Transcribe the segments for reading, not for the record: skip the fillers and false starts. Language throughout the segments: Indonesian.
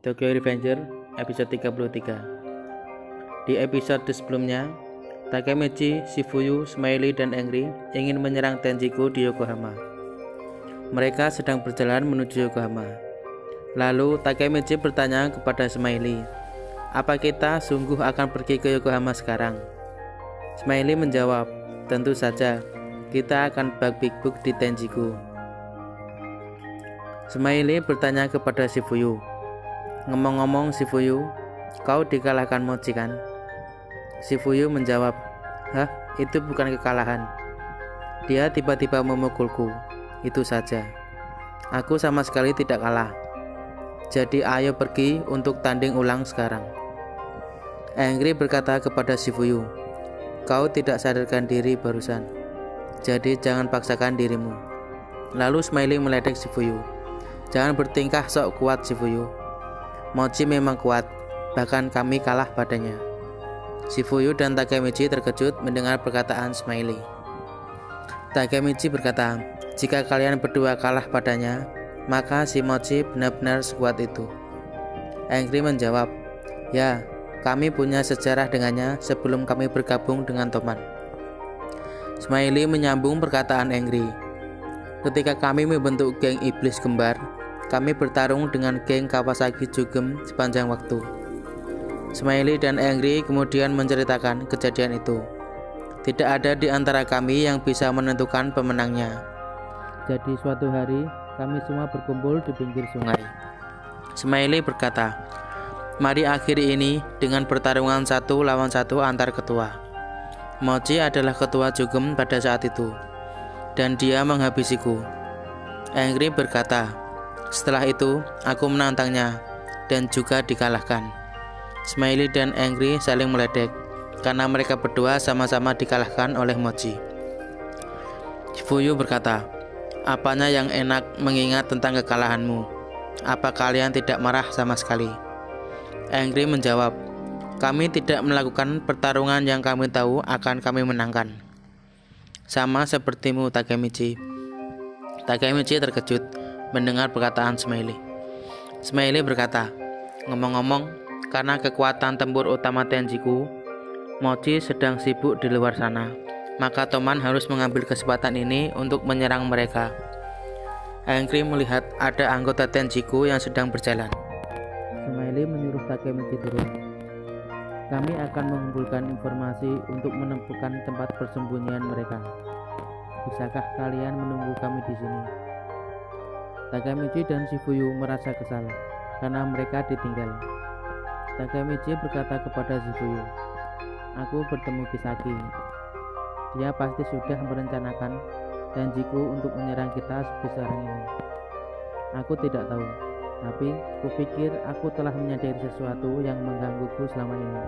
Tokyo Revenger episode 33. Di episode sebelumnya, Takemichi, Shifuyu, Smiley, dan Angry ingin menyerang Tenjiku di Yokohama. Mereka sedang berjalan menuju Yokohama. Lalu Takemichi bertanya kepada Smiley, "Apa kita sungguh akan pergi ke Yokohama sekarang?" Smiley menjawab, "Tentu saja, kita akan bug big book di Tenjiku." Smiley bertanya kepada Shifuyu, "Ngomong-ngomong Shifuyu, kau dikalahkan Mochi kan?" Shifuyu menjawab, "Hah, itu bukan kekalahan. Dia tiba-tiba memukulku, itu saja. Aku sama sekali tidak kalah. Jadi ayo pergi untuk tanding ulang sekarang." Angry berkata kepada Shifuyu, "Kau tidak sadarkan diri barusan. Jadi jangan paksakan dirimu." Lalu Smiley meledek Shifuyu, "Jangan bertingkah sok kuat Shifuyu. Mochi memang kuat, bahkan kami kalah padanya." Shifuyu dan Takemichi terkejut mendengar perkataan Smiley. Takemichi berkata, "Jika kalian berdua kalah padanya, maka si Mochi benar-benar sekuat itu." Angry menjawab, "Ya, kami punya sejarah dengannya sebelum kami bergabung dengan Toman." Smiley menyambung perkataan Angry, "Ketika kami membentuk geng iblis kembar, kami bertarung dengan geng Kawasaki Jugem sepanjang waktu." Smiley dan Angry kemudian menceritakan kejadian itu. "Tidak ada di antara kami yang bisa menentukan pemenangnya. Jadi suatu hari kami semua berkumpul di pinggir sungai." Smiley berkata, "Mari akhiri ini dengan pertarungan 1 lawan 1 antar ketua. Mochi adalah ketua Jugem pada saat itu, dan dia menghabisiku." Angry berkata, "Setelah itu, aku menantangnya dan juga dikalahkan." Smiley dan Angry saling meledek karena mereka berdua sama-sama dikalahkan oleh Mochi. Shifuyu berkata, "Apanya yang enak mengingat tentang kekalahanmu? Apa kalian tidak marah sama sekali?" Angry menjawab, "Kami tidak melakukan pertarungan yang kami tahu akan kami menangkan. Sama sepertimu, Takemichi." Takemichi terkejut mendengar perkataan Smiley. Smiley berkata, "Ngomong-ngomong, karena kekuatan tempur utama Tenjiku, Mochi sedang sibuk di luar sana, maka Toman harus mengambil kesempatan ini untuk menyerang mereka." Angry melihat ada anggota Tenjiku yang sedang berjalan. Smiley menyuruh Takemichi turun. "Kami akan mengumpulkan informasi untuk menemukan tempat persembunyian mereka. Bisakah kalian menunggu kami di sini?" Takemichi dan Shifuyu merasa kesal karena mereka ditinggal. Takemichi berkata kepada Shifuyu, "Aku bertemu Kisaki. Dia pasti sudah merencanakan janjiku untuk menyerang kita sekarang ini. Aku tidak tahu, tapi kupikir aku telah menyadari sesuatu yang menggangguku selama ini.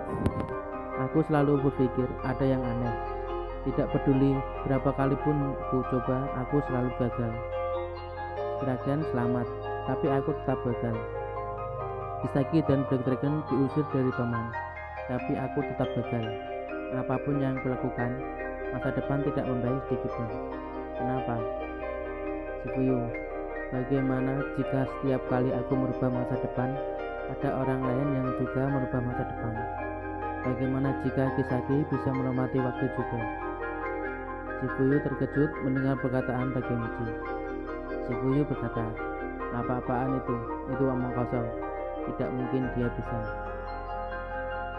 Aku selalu berpikir ada yang aneh. Tidak peduli berapa kali pun ku coba, aku selalu gagal. Kirakan selamat, tapi aku tetap gagal. Kisaki dan Black Dragon diusir dari Toman, tapi aku tetap gagal. Apapun yang kulakukan, masa depan tidak membaik sedikitpun. Kenapa? Shifuyu, bagaimana jika setiap kali aku merubah masa depan, ada orang lain yang juga merubah masa depan? Bagaimana jika Kisaki bisa melewati waktu juga?" Shifuyu terkejut mendengar perkataan Takemichi. Shifuyu berkata, "Apa-apaan itu? Itu omong kosong. Tidak mungkin dia bisa."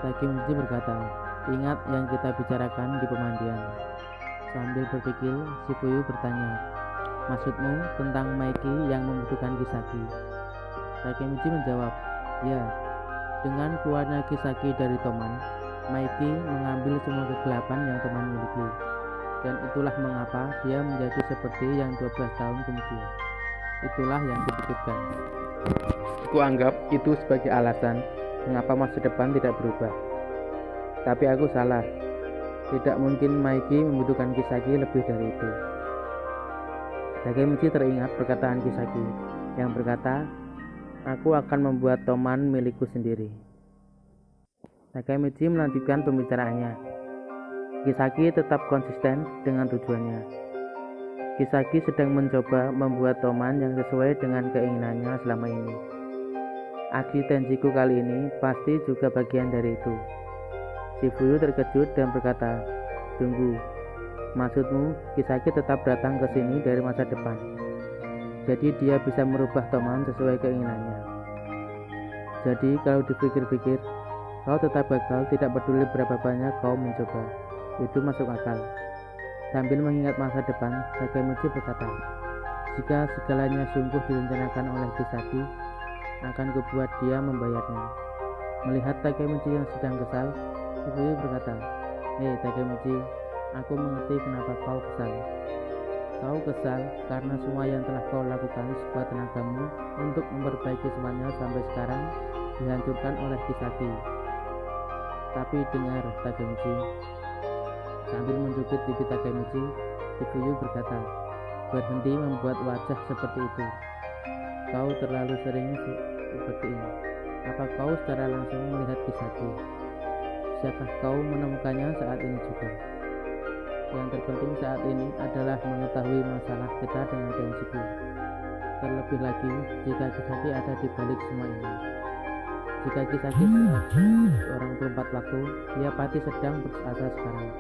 Takemichi berkata, "Ingat yang kita bicarakan di pemandian." Sambil berpikir, Shifuyu bertanya, "Maksudmu tentang Maiki yang membutuhkan Kisaki?" Takemichi menjawab, "Ya, dengan keluarnya Kisaki dari Toman, Maiki mengambil semua kegelapan yang Toman miliki. Dan itulah mengapa dia menjadi seperti yang 12 tahun kemudian. Itulah yang kupikirkan. Aku anggap itu sebagai alasan mengapa masa depan tidak berubah. Tapi aku salah. Tidak mungkin Maiki membutuhkan Kisaki lebih dari itu." Takemichi teringat perkataan Kisaki yang berkata, "Aku akan membuat Toman milikku sendiri." Takemichi melanjutkan pembicaraannya. Kisaki tetap konsisten dengan tujuannya. Kisaki sedang mencoba membuat Toman yang sesuai dengan keinginannya selama ini. Aksi Tenjiku kali ini pasti juga bagian dari itu. Shifuyu terkejut dan berkata, "Tunggu, maksudmu Kisaki tetap datang ke sini dari masa depan. Jadi dia bisa merubah Toman sesuai keinginannya. Jadi kalau dipikir-pikir, kau tetap gagal tidak peduli berapa banyak kau mencoba. Itu masuk akal." Sambil mengingat masa depan, Takemichi berkata, "Jika segalanya sungguh direncanakan oleh Kisaki, akan kubuat dia membayarnya." Melihat Takemichi yang sedang kesal, Shifuyu berkata, "Hei Takemichi, aku mengerti kenapa kau kesal. Kau kesal karena semua yang telah kau lakukan sekuat tenagamu untuk memperbaiki semuanya sampai sekarang dihancurkan oleh Kisaki. Tapi dengar Takemichi." Sambil menjukit pipi Takemichi, Shifuyu berkata, "Berhenti membuat wajah seperti itu. Kau terlalu sering seperti ini. Apa kau secara langsung melihat Kisaki? Bisakah kau menemukannya saat ini juga? Yang terpenting saat ini adalah mengetahui masalah kita dengan Tenjiku. Terlebih lagi, jika Kisaki ada di balik semua ini. Jika Kisaki seorang perempat waktu, dia pasti sedang berasa sekarang,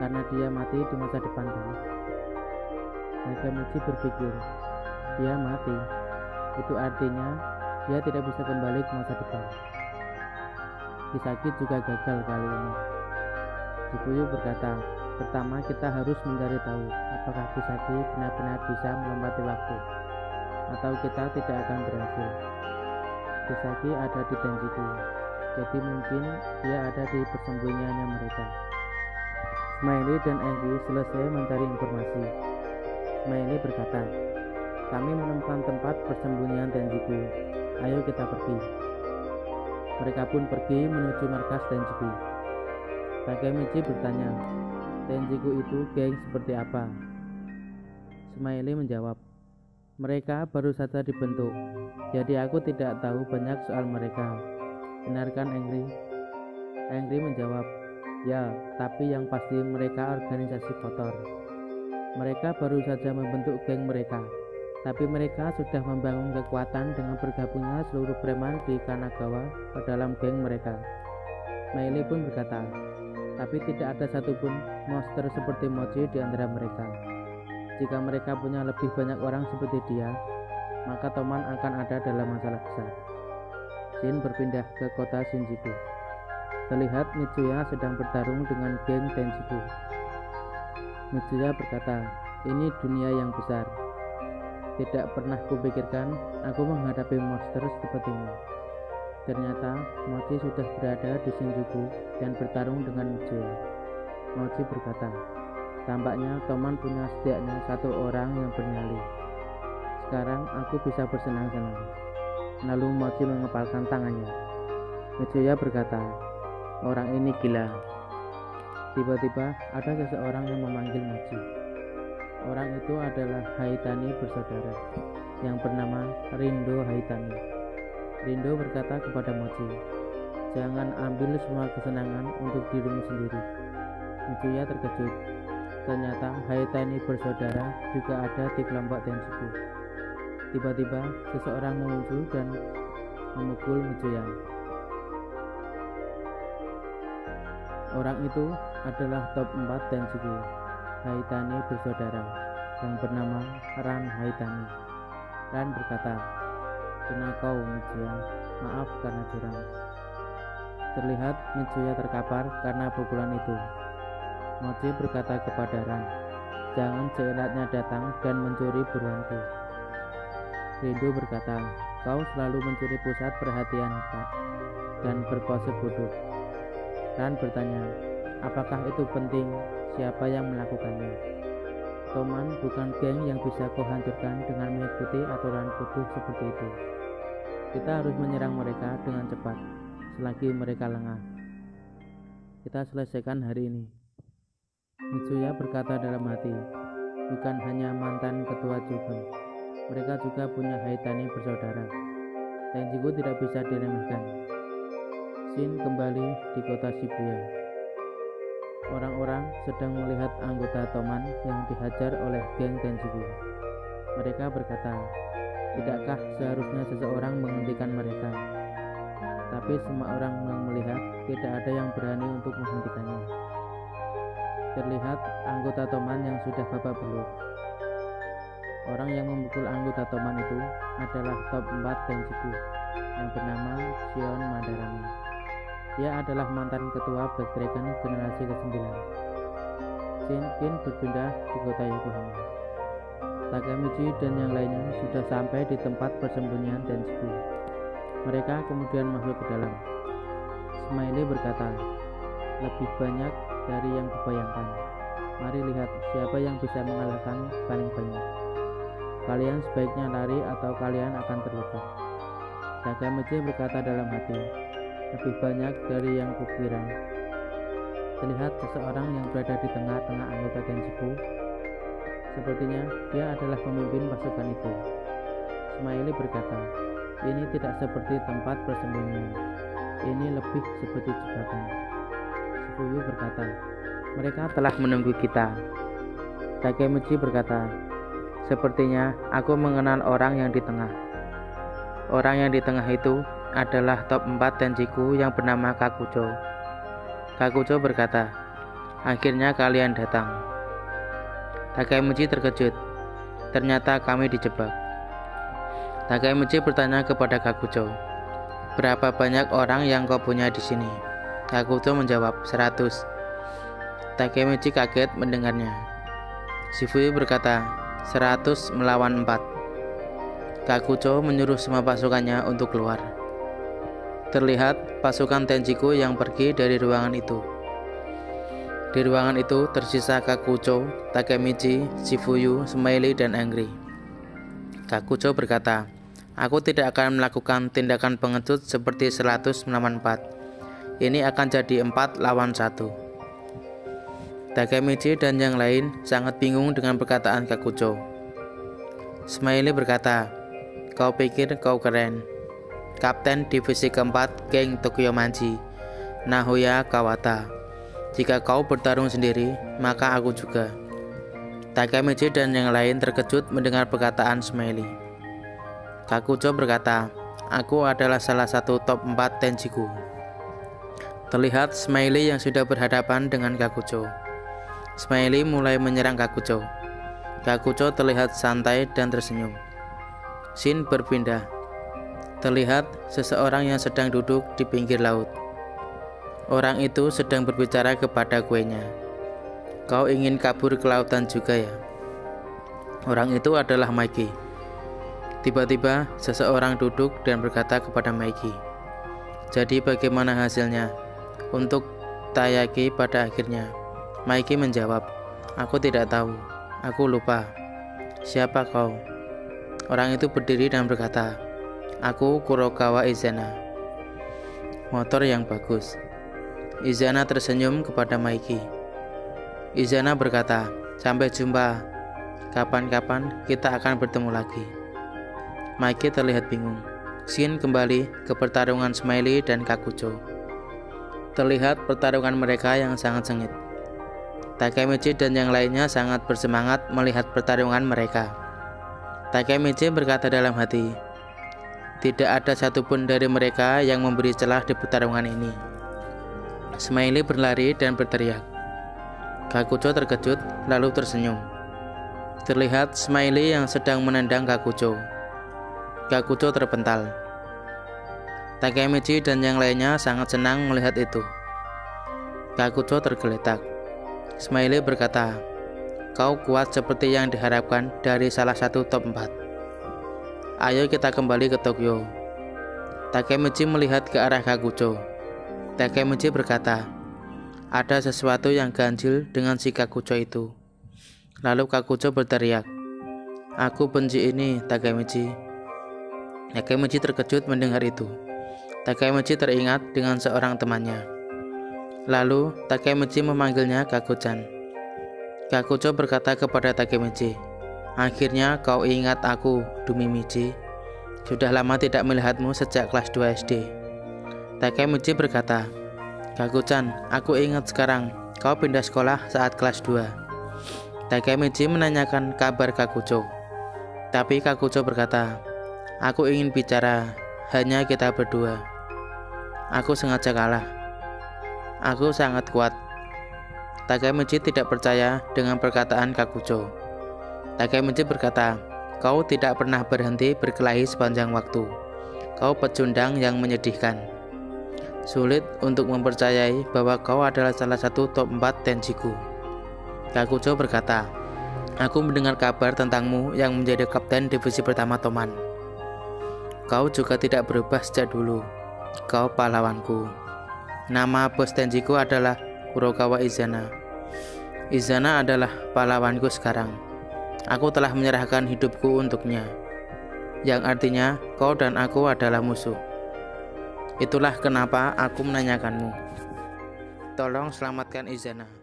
karena dia mati di masa depan kan?" Takemichi berpikir, dia mati. Itu artinya dia tidak bisa kembali ke masa depan. Kisaki juga gagal kali ini. Shifuyu berkata, "Pertama kita harus mencari tahu apakah Kisaki benar-benar bisa melompati waktu, atau kita tidak akan berhasil. Kisaki ada di Tenjiku, jadi mungkin dia ada di persembunyiannya mereka." Smiley dan Angry selesai mencari informasi. Smiley berkata, "Kami menemukan tempat persembunyian Tenjiku. Ayo kita pergi." Mereka pun pergi menuju markas Tenjiku. Takemichi bertanya, "Tenjiku itu geng seperti apa?" Smiley menjawab, "Mereka baru saja dibentuk, jadi aku tidak tahu banyak soal mereka. Benar kan Angry?" Angry menjawab, "Ya, tapi yang pasti mereka organisasi kotor. Mereka baru saja membentuk geng mereka, tapi mereka sudah membangun kekuatan dengan bergabungnya seluruh preman di Kanagawa ke dalam geng mereka." Meili pun berkata, "Tapi tidak ada satupun monster seperti Mochi di antara mereka. Jika mereka punya lebih banyak orang seperti dia, maka Toman akan ada dalam masalah besar." Shin berpindah ke kota Shinjuku. Terlihat Mitsuya sedang bertarung dengan geng Tenjiku. Mitsuya berkata, "Ini dunia yang besar. Tidak pernah kupikirkan aku menghadapi monster seperti ini." Ternyata Mochi sudah berada di Shinjuku dan bertarung dengan Mitsuya. Mochi berkata, "Tampaknya Toman punya setidaknya satu orang yang bernyali. Sekarang aku bisa bersenang-senang." Lalu Mochi mengepalkan tangannya. Mitsuya berkata, "Orang ini gila." Tiba-tiba ada seseorang yang memanggil Mochi. Orang itu adalah Haitani bersaudara yang bernama Rindo Haitani. Rindo berkata kepada Mochi, "Jangan ambil semua kesenangan untuk dirimu sendiri." Mitsuya terkejut. Ternyata Haitani bersaudara juga ada di kelompok Tenjiku. Tiba-tiba seseorang muncul dan memukul Mitsuya. Orang itu adalah top 4 Tenjiku, Haitani bersaudara, yang bernama Ran Haitani. Ran berkata, "Kena kau Mitsuya, maaf karena curang." Terlihat Mitsuya terkapar karena pukulan itu. Mochi berkata kepada Ran, "Jangan seenaknya datang dan mencuri buruanku." Rindo berkata, "Kau selalu mencuri pusat perhatian dan berpose bodoh." Ran bertanya, "Apakah itu penting? Siapa yang melakukannya?" "Toman bukan geng yang bisa kau hancurkan dengan mengikuti aturan bodoh seperti itu. Kita harus menyerang mereka dengan cepat, selagi mereka lengah. Kita selesaikan hari ini." Mitsuya berkata dalam hati, "Bukan hanya mantan ketua Juben, mereka juga punya Haitani bersaudara. Tenjiku tidak bisa diremehkan." Shin kembali di kota Shibuya. Orang-orang sedang melihat anggota Toman yang dihajar oleh geng Tenjiku. Mereka berkata, "Tidakkah seharusnya seseorang menghentikan mereka?" Tetapi semua orang yang melihat, tidak ada yang berani untuk menghentikannya. Terlihat anggota Toman yang sudah babak belur. Orang yang memukul anggota Toman itu adalah top 4 Tenjiku yang bernama Shion Madarame. Dia adalah mantan ketua Black Dragon generasi ke-9. Shin berpindah di kota Yokohama. Takemichi dan yang lainnya sudah sampai di tempat persembunyian Tenjiku. Mereka kemudian masuk ke dalam. Smiley berkata, "Lebih banyak dari yang kubayangkan. Mari lihat siapa yang bisa mengalahkan paling banyak. Kalian sebaiknya lari atau kalian akan terluka." Takemichi berkata dalam hati, "Lebih banyak dari yang kukira." Terlihat seseorang yang berada di tengah-tengah anggota Tenjiku. Sepertinya dia adalah pemimpin pasukan itu. Smiley berkata, "Ini tidak seperti tempat persembunyian. Ini lebih seperti jebakan." Shifuyu berkata, "Mereka telah menunggu kita." Takemichi berkata, "Sepertinya aku mengenal orang yang di tengah." Orang yang di tengah itu adalah top 4 Tenjiku yang bernama Kakucho. Kakucho berkata, "Akhirnya kalian datang." Takemichi terkejut. Ternyata kami dijebak. Takemichi bertanya kepada Kakucho, "Berapa banyak orang yang kau punya di sini?" Kakucho menjawab, 100. Takemichi kaget mendengarnya. Shifuyu berkata, 100 melawan 4. Kakucho menyuruh semua pasukannya untuk keluar. Terlihat pasukan Tenjiku yang pergi dari ruangan itu. Di ruangan itu tersisa Kakucho, Takemichi, Shifuyu, Smiley, dan Angry. Kakucho berkata, "Aku tidak akan melakukan tindakan pengecut seperti 100 melawan 4. Ini akan jadi 4 lawan 1. Takemichi dan yang lain sangat bingung dengan perkataan Kakucho. Smiley berkata, "Kau pikir kau keren? Kapten Divisi keempat Geng Tokyomanji, Nahoya Kawata. Jika kau bertarung sendiri, maka aku juga." Takemichi dan yang lain terkejut mendengar perkataan Smiley. Kakucho berkata, "Aku adalah salah satu top 4 Tenjiku." Terlihat Smiley yang sudah berhadapan dengan Kakucho. Smiley mulai menyerang Kakucho. Kakucho terlihat santai dan tersenyum. Shin berpindah. Terlihat seseorang yang sedang duduk di pinggir laut. Orang itu sedang berbicara kepada kuenya. "Kau ingin kabur ke lautan juga ya?" Orang itu adalah Maiki. Tiba-tiba seseorang duduk dan berkata kepada Maiki, "Jadi bagaimana hasilnya untuk Taiyaki pada akhirnya?" Maiki menjawab, "Aku tidak tahu. Aku lupa." "Siapa kau?" Orang itu berdiri dan berkata, "Aku Kurokawa Izana." "Motor yang bagus." Izana tersenyum kepada Maiki. Izana berkata, "Sampai jumpa. Kapan-kapan kita akan bertemu lagi." Maiki terlihat bingung. Shin kembali ke pertarungan Smiley dan Kakucho. Terlihat pertarungan mereka yang sangat sengit. Takemichi dan yang lainnya sangat bersemangat melihat pertarungan mereka. Takemichi berkata dalam hati, "Tidak ada satupun dari mereka yang memberi celah di pertarungan ini." Smiley berlari dan berteriak. Kakucho terkejut lalu tersenyum. Terlihat Smiley yang sedang menendang Kakucho. Kakucho terpental. Takemichi dan yang lainnya sangat senang melihat itu. Kakucho tergeletak. Smiley berkata, "Kau kuat seperti yang diharapkan dari salah satu top 4. Ayo kita kembali ke Tokyo." Takemichi melihat ke arah Kakucho. Takemichi berkata, "Ada sesuatu yang ganjil dengan si Kakucho itu." Lalu Kakucho berteriak, "Aku benci ini, Takemichi." Takemichi terkejut mendengar itu. Takemichi teringat dengan seorang temannya. Lalu Takemichi memanggilnya Kakuchan. Kakucho berkata kepada Takemichi, "Akhirnya kau ingat aku, Dumimichi. Sudah lama tidak melihatmu sejak kelas 2 SD." Takemichi berkata, "Kakuchan, aku ingat sekarang. Kau pindah sekolah saat kelas 2. Takemichi menanyakan kabar Kakucho. Tapi Kakucho berkata, "Aku ingin bicara, hanya kita berdua." Aku sengaja kalah. Aku sangat kuat. Takemichi tidak percaya dengan perkataan Kakujo. Takemichi berkata, kau tidak pernah berhenti berkelahi sepanjang waktu. Kau pecundang yang menyedihkan. Sulit untuk mempercayai bahwa kau adalah salah satu top 4 Tenjiku. Kakujo berkata, aku mendengar kabar tentangmu yang menjadi kapten divisi pertama Toman. Kau juga tidak berubah sejak dulu. Kau pahlawanku. Nama bos Tenjiku adalah Kurokawa Izana. Izana adalah pahlawanku sekarang. Aku telah menyerahkan hidupku untuknya. Yang artinya kau dan aku adalah musuh. Itulah kenapa aku menanyakanmu. Tolong selamatkan Izana.